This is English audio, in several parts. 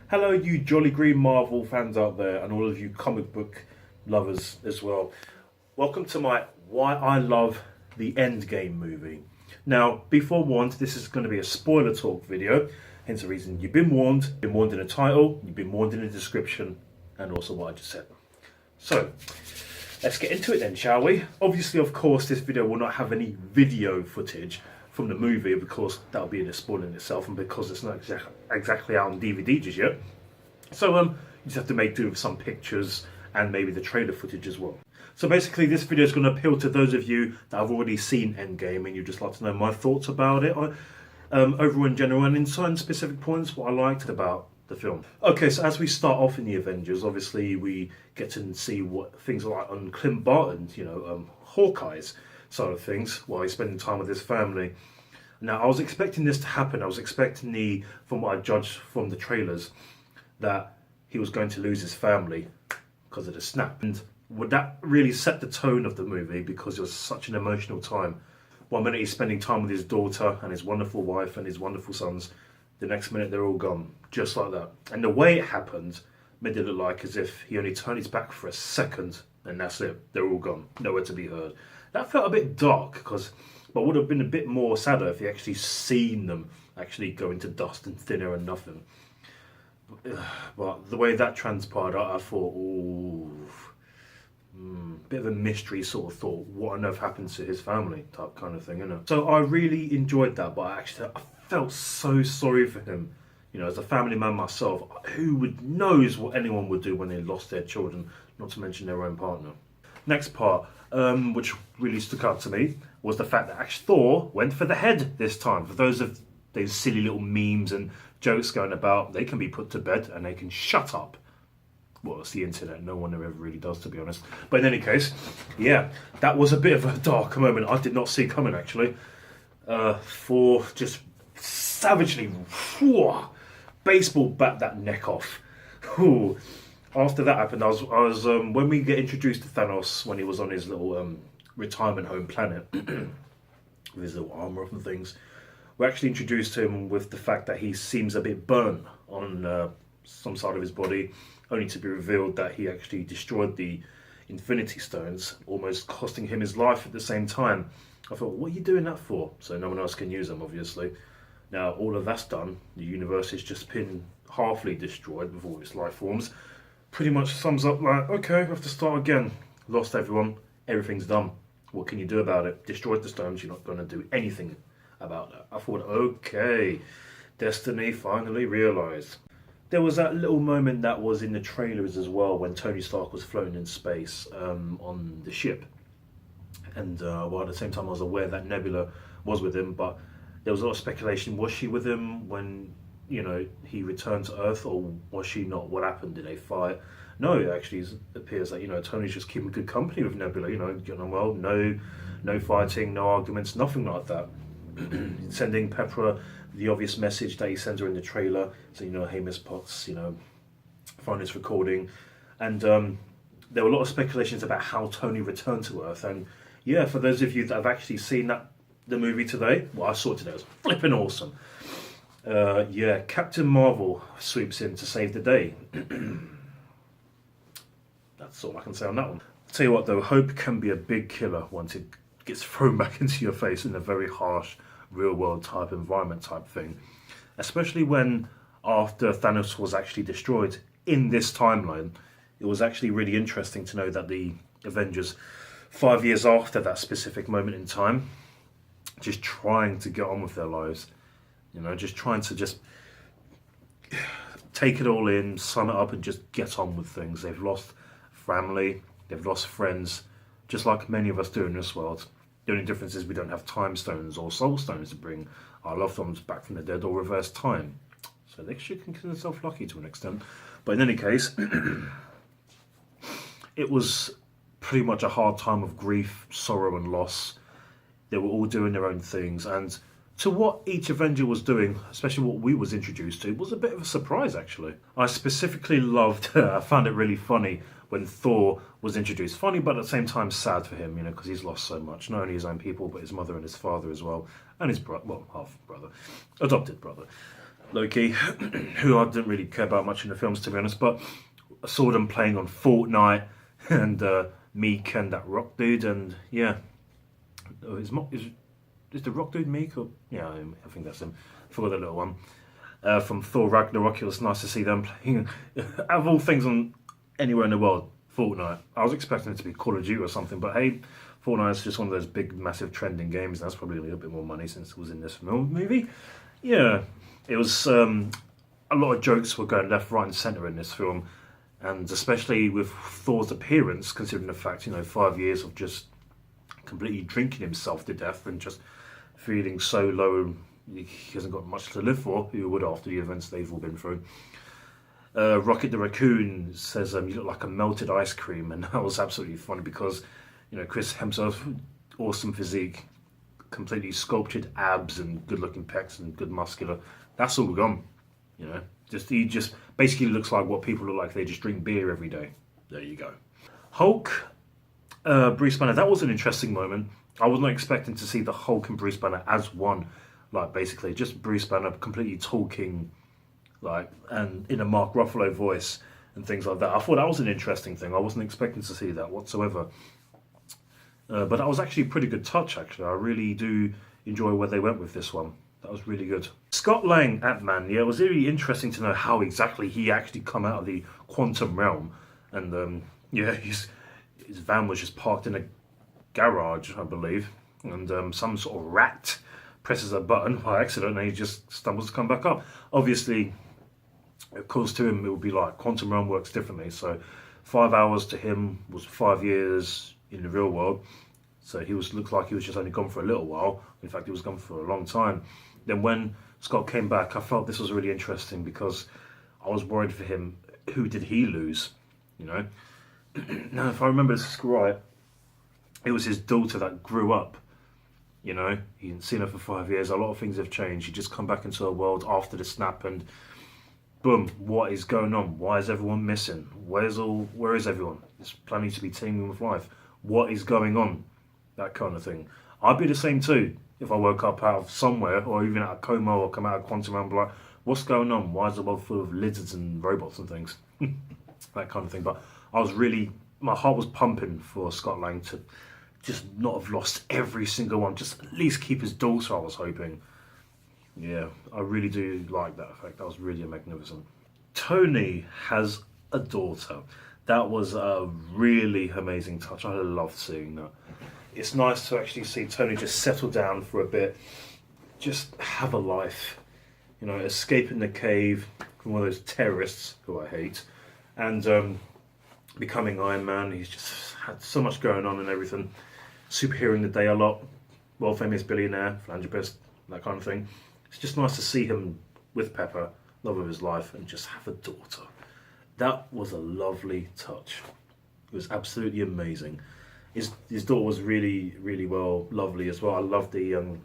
Hello, you jolly green Marvel fans out there, and all of you comic book lovers as well. Welcome to my Why I Love the Endgame movie. Now, be forewarned, this is going to be a spoiler talk video, hence the reason you've been warned. You've been warned in the title, you've been warned in the description, and also what I just said. So, let's get into it then, shall we? Obviously, of course, this video will not have any video footage from the movie because that would be a spoiler in itself, and because it's not exactly out on DVD just yet. So you just have to make do with some pictures and maybe the trailer footage as well. So basically this video is going to appeal to those of you that have already seen Endgame and you'd just like to know my thoughts about it, overall in general, and in certain specific points what I liked about the film. Okay, so as we start off in the Avengers, obviously we get to see what things are like on Clint Barton's, Hawkeye's side of things while he's spending time with his family. Now, I was expecting this to happen. I was expecting from what I judged from the trailers, that he was going to lose his family because of the snap. And would that really set the tone of the movie because it was such an emotional time? One minute he's spending time with his daughter and his wonderful wife and his wonderful sons. The next minute they're all gone, just like that. And the way it happened made it look like as if he only turned his back for a second and that's it. They're all gone, nowhere to be heard. That felt a bit dark, but would have been a bit more sadder if he actually seen them actually go into dust and thin air and nothing. But the way that transpired, I thought, ooh, bit of a mystery sort of thought. What on earth happened to his family type kind of thing, innit? So I really enjoyed that, but I felt so sorry for him. You know, as a family man myself, knows what anyone would do when they lost their children, not to mention their own partner. Next part, which really stuck out to me, was the fact that actually Thor went for the head this time. For those of those silly little memes and jokes going about, they can be put to bed and they can shut up. Well, it's the internet, no one ever really does, to be honest. But in any case, yeah, that was a bit of a dark moment I did not see coming, actually. Thor just savagely baseball bat that neck off. Ooh. After that happened, I was when we get introduced to Thanos when he was on his little retirement home planet with his little armor and things. We're actually introduced to him with the fact that he seems a bit burnt on some side of his body, only to be revealed that he actually destroyed the Infinity Stones, almost costing him his life at the same time. I thought, what are you doing that for? So no one else can use them, obviously. Now, all of that's done. The universe has just been halfly destroyed with all its life forms. Pretty much sums up like, okay, we have to start again. Lost everyone, everything's done. What can you do about it? Destroyed the stones, you're not going to do anything about that. I thought, okay, destiny finally realised. There was that little moment that was in the trailers as well when Tony Stark was floating in space on the ship. And while at the same time I was aware that Nebula was with him, but there was a lot of speculation, was she with him when he returned to Earth, or was she not? What happened? Did they fight? No, it actually appears that, Tony's just keeping good company with Nebula, getting on well, no fighting, no arguments, nothing like that. Sending Pepper the obvious message that he sends her in the trailer, so, hey, Miss Potts, find this recording. And there were a lot of speculations about how Tony returned to Earth, and yeah, for those of you that have actually seen the movie today, well, I saw it today, it was flipping awesome. Yeah, Captain Marvel sweeps in to save the day. That's all I can say on that one. I'll tell you what though, hope can be a big killer once it gets thrown back into your face in a very harsh, real world type environment type thing. Especially when, after Thanos was actually destroyed in this timeline, it was actually really interesting to know that the Avengers, 5 years after that specific moment in time, just trying to get on with their lives. Just trying to just take it all in, sum it up and just get on with things. They've lost family, they've lost friends, just like many of us do in this world. The only difference is we don't have time stones or soul stones to bring our loved ones back from the dead or reverse time. So they should consider themselves lucky to an extent. But in any case, it was pretty much a hard time of grief, sorrow and loss. They were all doing their own things, and to what each Avenger was doing, especially what we was introduced to, was a bit of a surprise actually. I specifically loved, I found it really funny when Thor was introduced. Funny, but at the same time sad for him, because he's lost so much. Not only his own people, but his mother and his father as well. And his half brother, adopted brother. Loki, who I didn't really care about much in the films, to be honest, but I saw them playing on Fortnite and Meek and that Rock dude, and yeah, is the Rock dude Meek? Or yeah, I think that's him. I forgot the little one from Thor Ragnarok. It was nice to see them playing, out of all things on anywhere in the world, Fortnite. I was expecting it to be Call of Duty or something, but hey, Fortnite is just one of those big, massive trending games. That's probably a little bit more money since it was in this movie. Yeah, it was. A lot of jokes were going left, right, and centre in this film, and especially with Thor's appearance, considering the fact 5 years of just completely drinking himself to death and just feeling so low, he hasn't got much to live for. Who would after the events they've all been through? Rocket the Raccoon says, "You look like a melted ice cream," and that was absolutely funny because Chris Hemsworth, awesome physique, completely sculptured abs and good-looking pecs and good muscular. That's all gone. He just basically looks like what people look like. They just drink beer every day. There you go. Hulk, Bruce Banner. That was an interesting moment. I was not expecting to see the Hulk and Bruce Banner as one. Like basically, just Bruce Banner completely talking, like, and in a Mark Ruffalo voice and things like that. I thought that was an interesting thing. I wasn't expecting to see that whatsoever. But that was actually a pretty good touch. Actually, I really do enjoy where they went with this one. That was really good. Scott Lang, Ant-Man, yeah, it was really interesting to know how exactly he actually come out of the quantum realm. And yeah, his van was just parked in a garage, I believe. And some sort of rat presses a button by accident and he just stumbles to come back up. Obviously, of course, to him, it would be like quantum realm works differently. So 5 hours to him was 5 years in the real world. So looked like he was just only gone for a little while. In fact, he was gone for a long time. Then when Scott came back, I felt this was really interesting because I was worried for him. Who did he lose? Now, if I remember this right, it was his daughter that grew up. He hadn't seen her for 5 years. A lot of things have changed. He just come back into her world after the snap and boom, what is going on? Why is everyone missing? Where is everyone? It's planning to be teaming with life. What is going on? That kind of thing. I'd be the same too. If I woke up out of somewhere, or even out of coma, or come out of quantum realm, like, what's going on? Why is the world full of lizards and robots and things? That kind of thing. But my heart was pumping for Scott Lang to just not have lost every single one. Just at least keep his daughter, I was hoping. Yeah, I really do like that effect. That was really magnificent. Tony has a daughter. That was a really amazing touch. I loved seeing that. It's nice to actually see Tony just settle down for a bit, just have a life, escaping the cave from one of those terrorists who I hate, and becoming Iron Man. He's just had so much going on and everything. Superhero in the day a lot, world famous billionaire, philanthropist, that kind of thing. It's just nice to see him with Pepper, love of his life, and just have a daughter. That was a lovely touch. It was absolutely amazing. His daughter was really, really lovely as well. I loved the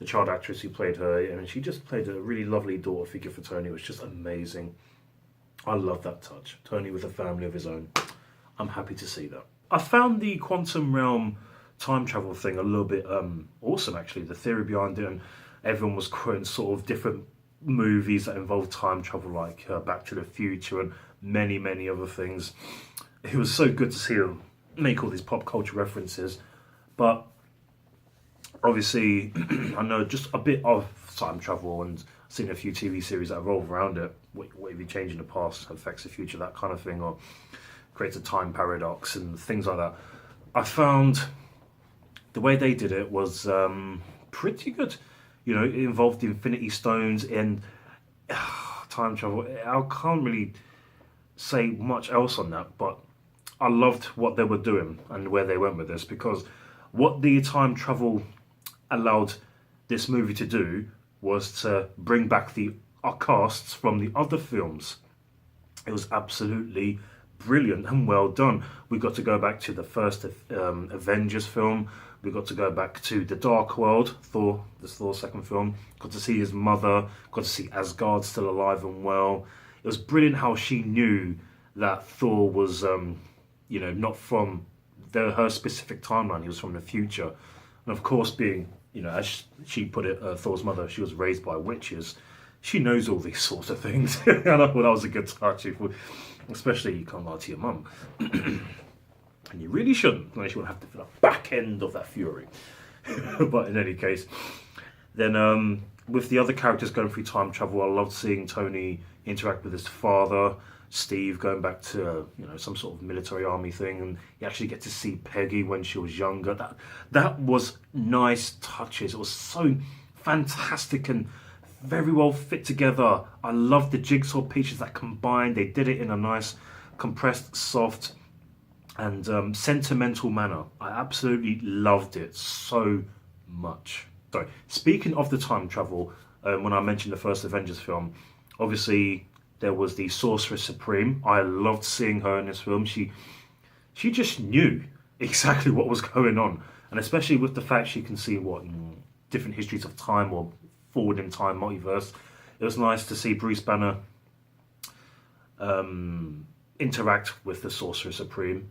child actress who played her, and she just played a really lovely daughter figure for Tony. It was just amazing. I love that touch. Tony with a family of his own. I'm happy to see that. I found the quantum realm time travel thing a little bit awesome, actually. The theory behind it, and everyone was quoting sort of different movies that involved time travel, like Back to the Future and many, many other things. It was so good to see them make all these pop culture references, but obviously I know just a bit of time travel and seen a few TV series that revolve around it. What if you change in the past affects the future, that kind of thing, or creates a time paradox and things like that. I found the way they did it was pretty good. It involved the Infinity Stones and time travel. I can't really say much else on that, but I loved what they were doing and where they went with this, because what the time travel allowed this movie to do was to bring back the casts from the other films. It was absolutely brilliant and well done. We got to go back to the first Avengers film. We got to go back to the Dark World, Thor's second film. Got to see his mother. Got to see Asgard still alive and well. It was brilliant how she knew that Thor was, not from her specific timeline. He was from the future. And of course, being, as she put it, Thor's mother, she was raised by witches. she knows all these sorts of things. And I thought that was a good touch, especially you can't lie to your mum. And you really shouldn't, unless you want to have to feel the back end of that fury. But in any case, then with the other characters going through time travel, I loved seeing Tony interact with his father, Steve going back to some sort of military army thing, and you actually get to see Peggy when she was younger. That was nice touches. It was so fantastic and very well fit together. I loved the jigsaw pieces that combined. They did it in a nice, compressed, soft, and sentimental manner. I absolutely loved it so much. Sorry, speaking of the time travel, when I mentioned the first Avengers film, obviously there was the Sorceress Supreme. I loved seeing her in this film. She just knew exactly what was going on, and especially with the fact she can see different histories of time or forward in time multiverse. It was nice to see Bruce Banner interact with the Sorcerer Supreme.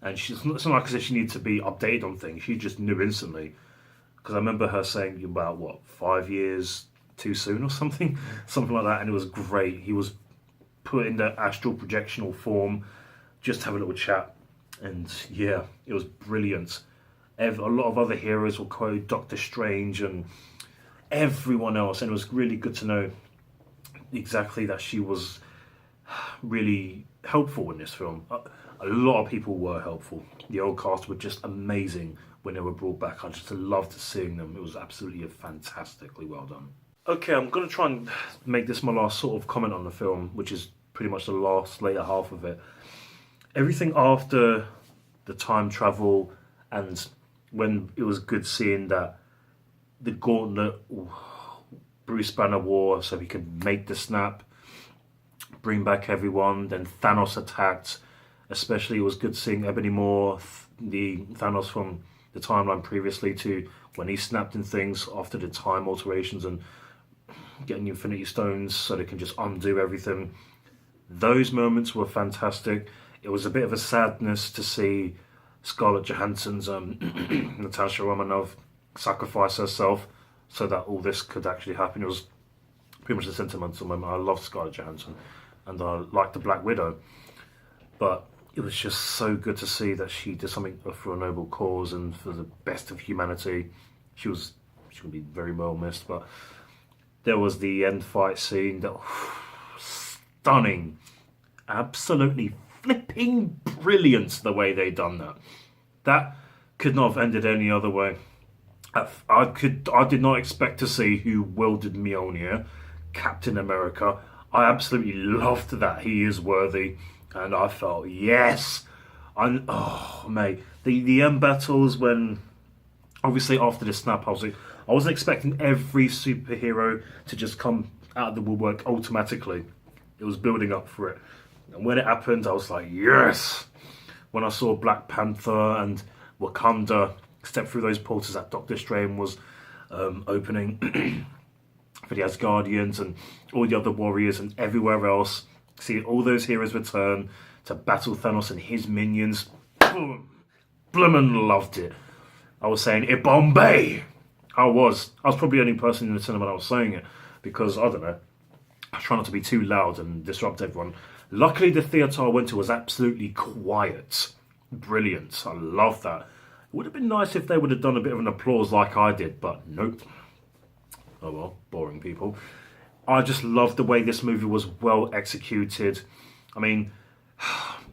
And it's not like as if she needed to be updated on things. She just knew instantly. Because I remember her saying about, 5 years too soon or something? Something like that. And it was great. He was put in the astral projectional form, just have a little chat. And yeah, it was brilliant. A lot of other heroes will quote Doctor Strange and everyone else. And it was really good to know exactly that she was really helpful in this film. A lot of people were helpful. The old cast were just amazing when they were brought back. I just loved seeing them. It was absolutely fantastically well done. Okay, I'm going to try and make this my last sort of comment on the film, which is pretty much the later half of it. Everything after the time travel, and when it was good seeing that the gauntlet Bruce Banner wore so he could make the snap, bring back everyone, then Thanos attacked. Especially it was good seeing Ebony Moore, the Thanos from the timeline previously, to when he snapped in things after the time alterations and getting the Infinity Stones so they can just undo everything. Those moments were fantastic. It was a bit of a sadness to see Scarlett Johansson's Natasha Romanoff sacrifice herself so that all this could actually happen. It was pretty much a sentimental moment. I love Scarlett Johansson and I liked the Black Widow. But it was just so good to see that she did something for a noble cause and for the best of humanity. She would be very well missed, but there was the end fight scene that stunning, absolutely flipping brilliant the way they done that. That could not have ended any other way. I did not expect to see who wielded Mjolnir, Captain America. I absolutely loved that. He is worthy. And I felt, yes. Mate. The end battles when, obviously after the snap, I wasn't expecting every superhero to just come out of the woodwork automatically. It was building up for it. And when it happened, I was like, yes. When I saw Black Panther and Wakanda step through those portals that Doctor Strange was opening for the Asgardians and all the other warriors and everywhere else, see all those heroes return to battle Thanos and his minions. Bloomin' loved it. I was saying it Bombay. I was probably the only person in the cinema that was saying it because, I don't know, I try not to be too loud and disrupt everyone. Luckily the theatre I went to was absolutely quiet. Brilliant. I love that. It would have been nice if they would have done a bit of an applause like I did, but nope. Oh well, boring people. I just loved the way this movie was well executed. I mean,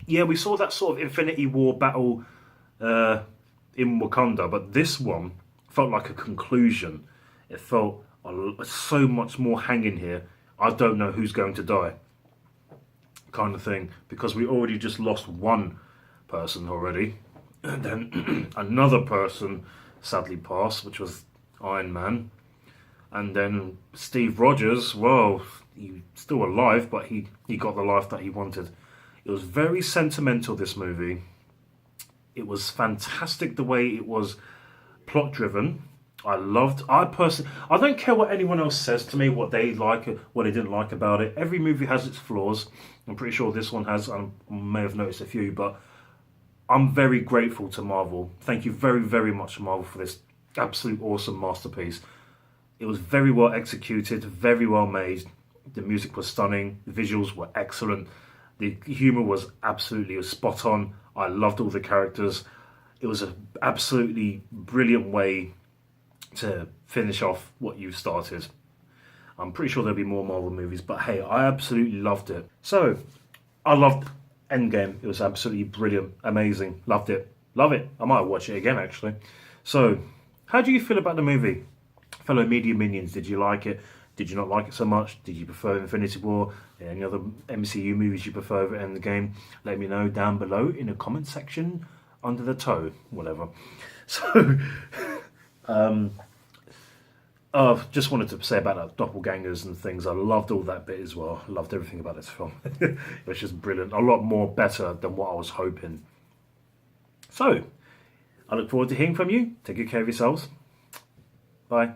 yeah, we saw that sort of Infinity War battle in Wakanda, but this one felt like a conclusion. It felt so much more hanging here. I don't know who's going to die, kind of thing, because we already just lost one person already, and then another person sadly passed, which was Iron Man. And then Steve Rogers, well, he's still alive, but he got the life that he wanted. It was very sentimental, this movie. It was fantastic the way it was plot driven. I don't care what anyone else says to me, what they like, what they didn't like about it. Every movie has its flaws. I'm pretty sure this one has. I may have noticed a few, but I'm very grateful to Marvel. Thank you very, very much, Marvel, for this absolute awesome masterpiece. It was very well executed, very well made. The music was stunning. The visuals were excellent. The humour was absolutely spot on. I loved all the characters. It was an absolutely brilliant way to finish off what you've started. I'm pretty sure there'll be more Marvel movies, but hey, I absolutely loved it. So, I loved Endgame. It was absolutely brilliant, amazing. Loved it. Love it. I might watch it again, actually. So, how do you feel about the movie? Fellow media minions, did you like it? Did you not like it so much? Did you prefer Infinity War? Any other MCU movies you prefer over Endgame? Let me know down below in the comment section under the toe, whatever. So, just wanted to say about that doppelgangers and things. I loved all that bit as well. I loved everything about this film. It was just brilliant. A lot more better than what I was hoping. So, I look forward to hearing from you. Take good care of yourselves. Bye.